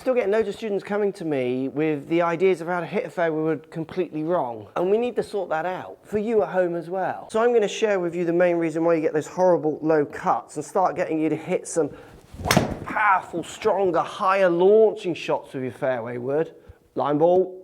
Still getting loads of students coming to me with the ideas of how to hit a fairway wood completely wrong, and we need to sort that out for you at home as well. So I'm going to share with you the main reason why you get those horrible low cuts and start getting you to hit some powerful, stronger, higher launching shots with your fairway wood. Line ball,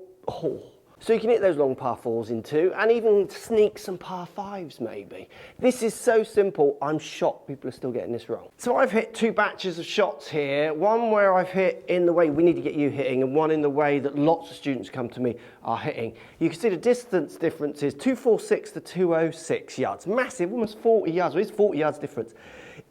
so you can hit those long par 4s into, and even sneak some par 5s maybe. This is so simple, I'm shocked people are still getting this wrong. So I've hit 2 batches of shots here, one where I've hit in the way we need to get you hitting, and one in the way that lots of students come to me are hitting. You can see the distance difference is 246 to 206 yards. Massive, almost 40 yards, well, it's 40 yards difference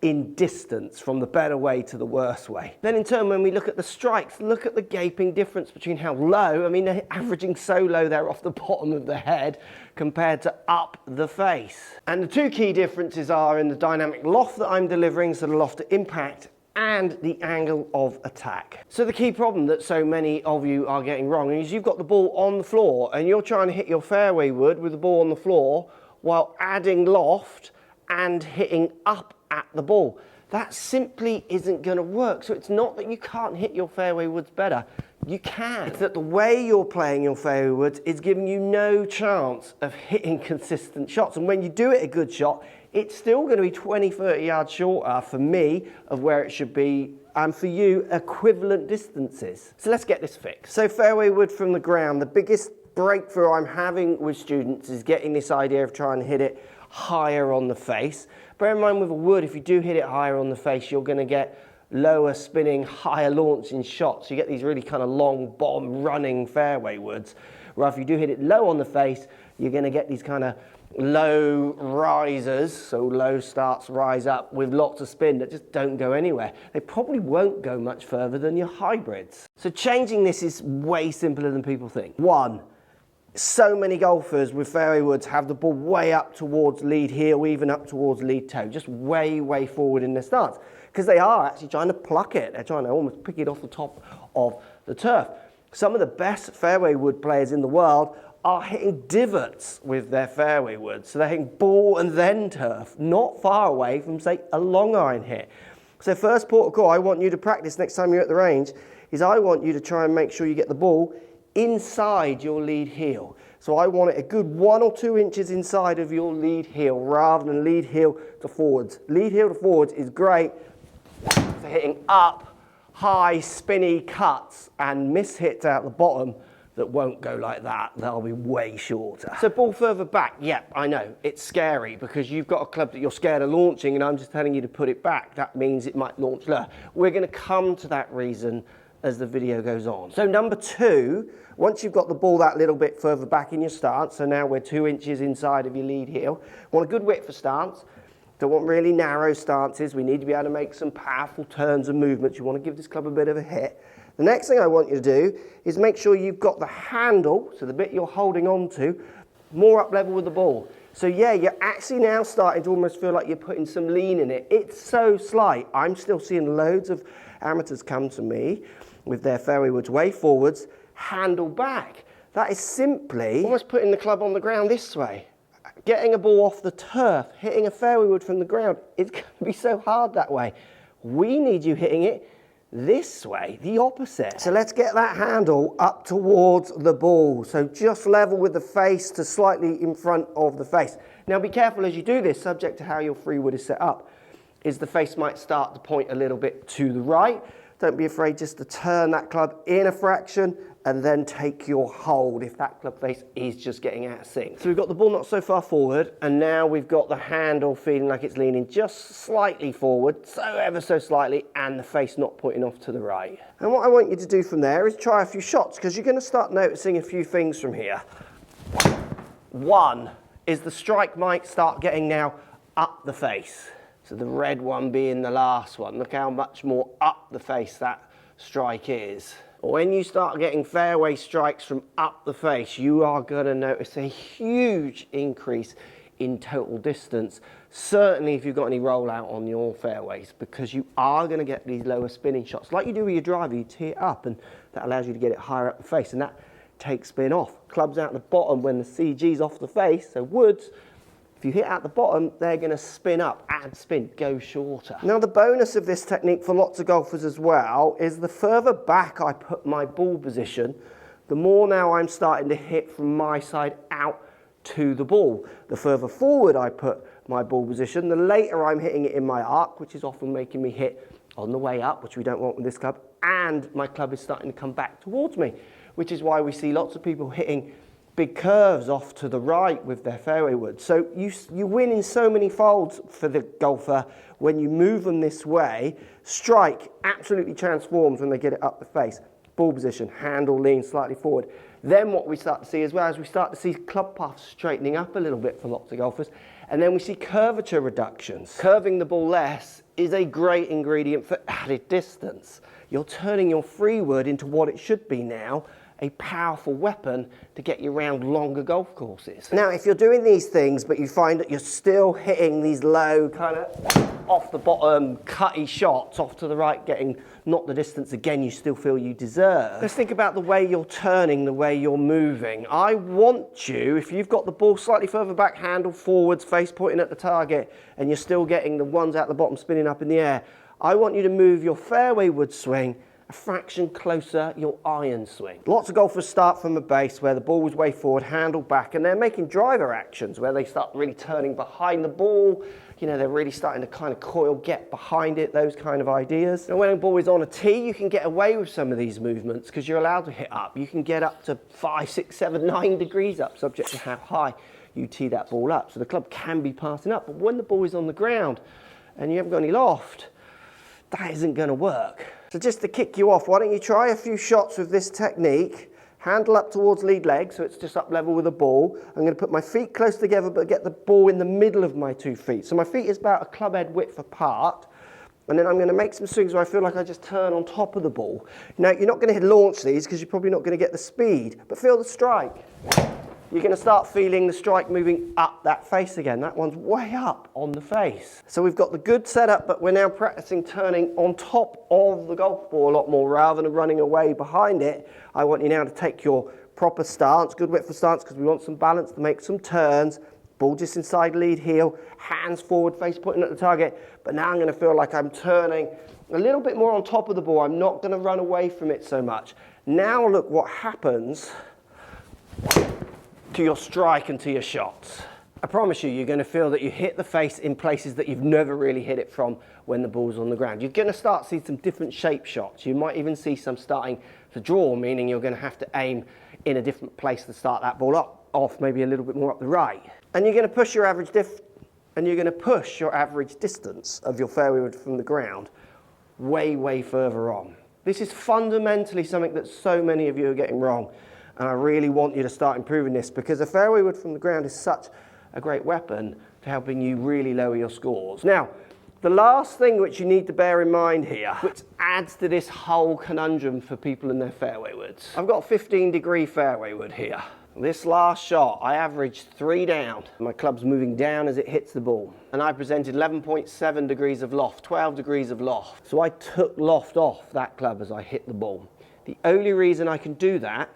in distance from the better way to the worse way. Then in turn, when we look at the strikes, look at the gaping difference between how low, I mean they're averaging so low there off the bottom of the head compared to up the face. And the 2 key differences are in the dynamic loft that I'm delivering, so the loft to impact, and the angle of attack. So the key problem that so many of you are getting wrong is you've got the ball on the floor and you're trying to hit your fairway wood with the ball on the floor while adding loft and hitting up at the ball. That simply isn't going to work. So it's not that you can't hit your fairway woods better. You can. It's that the way you're playing your fairway woods is giving you no chance of hitting consistent shots. And when you do it a good shot, it's still going to be 20, 30 yards shorter for me of where it should be, and for you, equivalent distances. So let's get this fixed. So fairway wood from the ground, the biggest breakthrough I'm having with students is getting this idea of trying to hit it higher on the face. Bear in mind with a wood, if you do hit it higher on the face, you're going to get lower spinning, higher launching shots. You get these really kind of long bomb running fairway woods. Where if you do hit it low on the face, you're going to get these kind of low risers, so low starts, rise up with lots of spin that just don't go anywhere. They probably won't go much further than your hybrids. So changing this is way simpler than people think. 1. So many golfers with fairway woods have the ball way up towards lead heel, even up towards lead toe, just way, way forward in their stance, because they are actually trying to pluck it. They're trying to almost pick it off the top of the turf. Some of the best fairway wood players in the world are hitting divots with their fairway wood. So they're hitting ball and then turf, not far away from, say, a long iron hit. So first port of call I want you to practice next time you're at the range is I want you to try and make sure you get the ball inside your lead heel. So I want it a good 1 or 2 inches inside of your lead heel rather than lead heel to forwards. Lead heel to forwards is great for hitting up, high, spinny cuts and miss hits out the bottom that won't go like that. They'll be way shorter. So ball further back, yeah, I know, it's scary because you've got a club that you're scared of launching and I'm just telling you to put it back. That means it might launch lower. We're going to come to that reason as the video goes on. So number 2, once you've got the ball that little bit further back in your stance, so now we're 2 inches inside of your lead heel, want a good width for stance, don't want really narrow stances, we need to be able to make some powerful turns and movements, you want to give this club a bit of a hit. The next thing I want you to do is make sure you've got the handle, so the bit you're holding on to, more up level with the ball. So yeah, you're actually now starting to almost feel like you're putting some lean in it. It's so slight. I'm still seeing loads of amateurs come to me with their fairway woods way forwards, handle back. That is simply almost putting the club on the ground this way. Getting a ball off the turf, hitting a fairway wood from the ground, it's going to be so hard that way. We need you hitting it this way, the opposite. So let's get that handle up towards the ball. So just level with the face to slightly in front of the face. Now be careful as you do this, subject to how your free wood is set up, is the face might start to point a little bit to the right. Don't be afraid just to turn that club in a fraction and then take your hold if that club face is just getting out of sync. So we've got the ball not so far forward, and now we've got the handle feeling like it's leaning just slightly forward, so ever so slightly, and the face not pointing off to the right. And what I want you to do from there is try a few shots, because you're going to start noticing a few things from here. 1 is the strike might start getting now up the face. So the red one being the last one. Look how much more up the face that strike is. When you start getting fairway strikes from up the face, you are going to notice a huge increase in total distance. Certainly if you've got any rollout on your fairways, because you are going to get these lower spinning shots. Like you do with your driver, you tee it up and that allows you to get it higher up the face and that takes spin off. Clubs out the bottom when the CG's off the face, so woods, if If you hit at the bottom, they're going to spin up, add spin, go shorter. Now the bonus of this technique for lots of golfers as well is the further back I put my ball position, the more now I'm starting to hit from my side out to the ball. The further forward I put my ball position, the later I'm hitting it in my arc, which is often making me hit on the way up, which we don't want with this club, and my club is starting to come back towards me, which is why we see lots of people hitting big curves off to the right with their fairway wood. So you win in so many folds for the golfer when you move them this way. Strike absolutely transforms when they get it up the face. Ball position, handle leans slightly forward. Then what we start to see as well is we start to see club paths straightening up a little bit for lots of golfers, and then we see curvature reductions. Curving the ball less is a great ingredient for added distance. You're turning your free wood into what it should be now, a powerful weapon to get you around longer golf courses. Now, if you're doing these things, but you find that you're still hitting these low, kind of off the bottom, cutty shots off to the right, getting not the distance again you still feel you deserve. Let's think about the way you're turning, the way you're moving. I want you, if you've got the ball slightly further back, handle forwards, face pointing at the target, and you're still getting the ones out the bottom spinning up in the air, I want you to move your fairway wood swing a fraction closer your iron swing. Lots of golfers start from a base where the ball is way forward, handle back, and they're making driver actions where they start really turning behind the ball. You know, they're really starting to kind of coil, get behind it, those kind of ideas. And when a ball is on a tee, you can get away with some of these movements because you're allowed to hit up. You can get up to 5, 6, 7, 9 degrees up, subject to how high you tee that ball up. So the club can be passing up, but when the ball is on the ground and you haven't got any loft, that isn't going to work. So just to kick you off, why don't you try a few shots with this technique, handle up towards lead leg, so it's just up level with the ball. I'm going to put my feet close together, but get the ball in the middle of my 2 feet. So my feet is about a club head width apart. And then I'm going to make some swings where I feel like I just turn on top of the ball. Now, you're not going to launch these because you're probably not going to get the speed, but feel the strike. You're going to start feeling the strike moving up that face again. That one's way up on the face. So we've got the good setup, but we're now practicing turning on top of the golf ball a lot more rather than running away behind it. I want you now to take your proper stance, good width for stance, because we want some balance to make some turns. Ball just inside lead heel, hands forward, face pointing at the target. But now I'm going to feel like I'm turning a little bit more on top of the ball. I'm not going to run away from it so much. Now look what happens to your strike and to your shots. I promise you, you're going to feel that you hit the face in places that you've never really hit it from when the ball's on the ground. You're going to start seeing some different shape shots. You might even see some starting to draw, meaning you're going to have to aim in a different place to start that ball off, maybe a little bit more up the right. And you're going to push your average distance of your fairway wood from the ground way, way further on. This is fundamentally something that so many of you are getting wrong. And I really want you to start improving this because a fairway wood from the ground is such a great weapon to helping you really lower your scores. Now, the last thing which you need to bear in mind here, which adds to this whole conundrum for people in their fairway woods. I've got a 15-degree fairway wood here. This last shot, I averaged 3 down. My club's moving down as it hits the ball. And I presented 11.7 degrees of loft, 12 degrees of loft. So I took loft off that club as I hit the ball. The only reason I can do that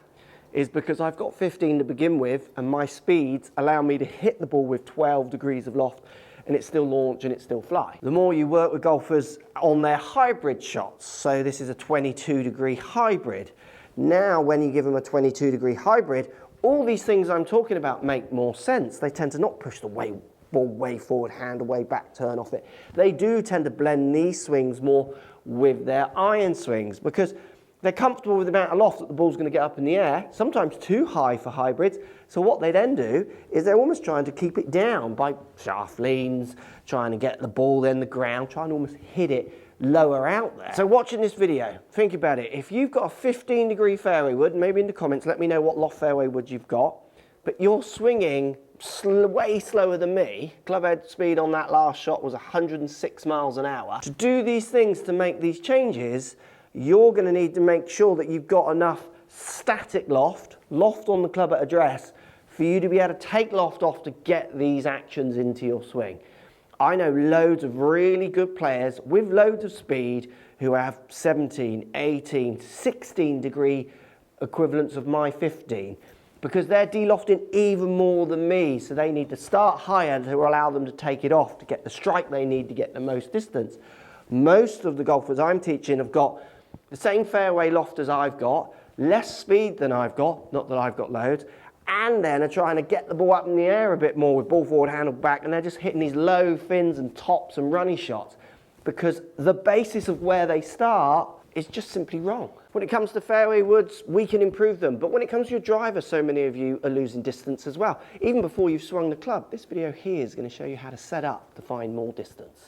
is because I've got 15 to begin with and my speeds allow me to hit the ball with 12 degrees of loft and it still launch and it still fly. The more you work with golfers on their hybrid shots, so this is a 22-degree hybrid. Now when you give them a 22-degree hybrid, all these things I'm talking about make more sense. They tend to not push the ball way forward, hand away, back, turn off it. They do tend to blend these swings more with their iron swings because they're comfortable with the amount of loft that the ball's going to get up in the air, sometimes too high for hybrids. So what they then do is they're almost trying to keep it down by shaft leans, trying to get the ball in the ground, trying to almost hit it lower out there. So watching this video, think about it. If you've got a 15-degree fairway wood, maybe in the comments, let me know what loft fairway wood you've got, but you're swinging way slower than me. Club head speed on that last shot was 106 miles an hour. To do these things, to make these changes, you're going to need to make sure that you've got enough static loft on the club at address for you to be able to take loft off to get these actions into your swing. I know loads of really good players with loads of speed who have 17, 18, 16 degree equivalents of my 15. because they're de-lofting even more than me, so they need to start higher to allow them to take it off to get the strike they need to get the most distance. Most of the golfers I'm teaching have got the same fairway loft as I've got, less speed than I've got, not that I've got loads, and then are trying to get the ball up in the air a bit more with ball forward, handle back, and they're just hitting these low fins and tops and runny shots because the basis of where they start is just simply wrong. When it comes to fairway woods, we can improve them, but when it comes to your driver, so many of you are losing distance as well. Even before you've swung the club, this video here is going to show you how to set up to find more distance.